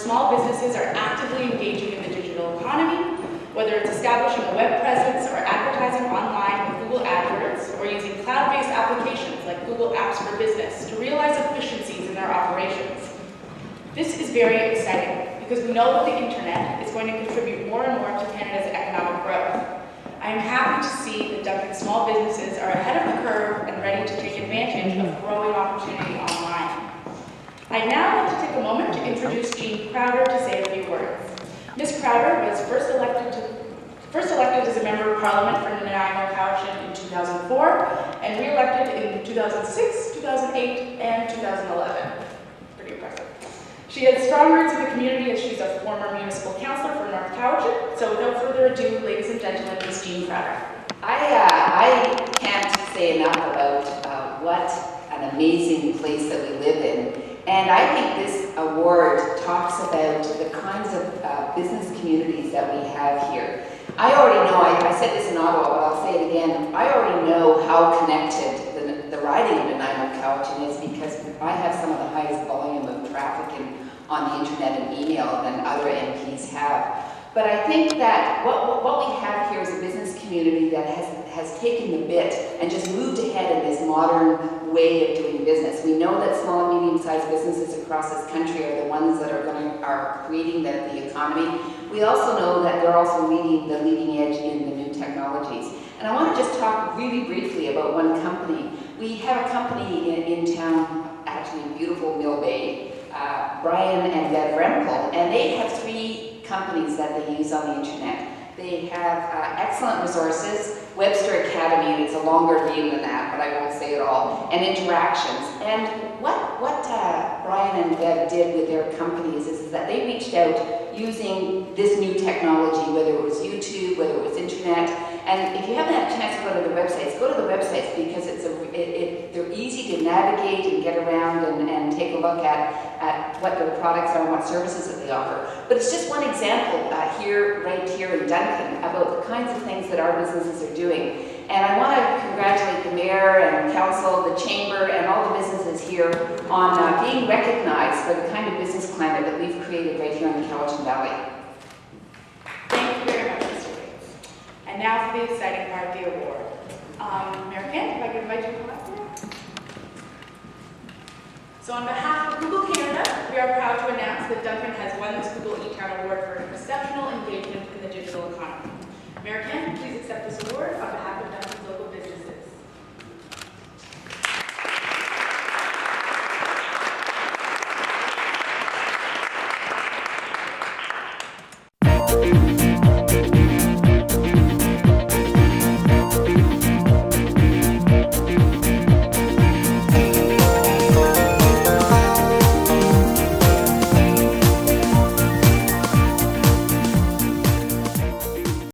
small businesses are actively engaging in the digital economy, whether it's establishing a web presence or advertising online with Google AdWords, or using cloud-based applications like Google Apps for Business to realize efficiencies in their operations. This is very exciting because we know that the internet is going to contribute more and more to Canada's economic growth. I am happy to see that Duncan small businesses are ahead of the curve and ready to take advantage of growing opportunity online. I'd now like to take a moment to introduce Jean Crowder to say a few words. Ms. Crowder was first elected as a member of Parliament for Nanaimo Cowichan in 2004 and re-elected in 2006, 2008, and 2011. Pretty impressive. She has strong roots in the community as she's a former municipal councillor for North Cowichan. So without further ado, ladies and gentlemen, Ms. Jean Crowder. I can't say enough about what an amazing place that we live in. And I think this award talks about the kinds of business communities that we have here. I already know, I said this in Ottawa, but I'll say it again, I already know how connected the riding of Nanaimo Cowichan is because I have some of the highest volume of traffic on the internet and email than other MPs have. But I think that what we have here is a business community that has taken the bit and just moved ahead in this modern way of doing business. We know that small and medium-sized businesses across this country are the ones that are creating the economy. We also know that they're also leading the leading edge in the new technologies. And I want to just talk really briefly about one company. We have a company in town, actually in beautiful Mill Bay, Brian and Bev Rempel, and they have 3 companies that they use on the internet. They have excellent resources, Webster Academy, and it's a longer name than that, but I won't say it all, and Interactions. And what Brian and Bev did with their companies is that they reached out using this new technology, whether it was YouTube, whether it was internet. And if you haven't had a chance to go to the websites because they're easy to navigate and get around and take a look at what their products are and what services that they offer. But it's just one example right here in Duncan about the kinds of things that our businesses are doing. And I want to congratulate the Mayor and Council, the Chamber, and all the businesses here on being recognized for the kind of business climate that we've created right here in the Cowichan Valley. Thank you very much, Mr. Waits. And now for the exciting part of the award. Mayor Kent, if I could invite you to come up here. So on behalf of Google Canada, we are proud to announce that Duncan has won this Google eTown Award for exceptional engagement in the digital economy.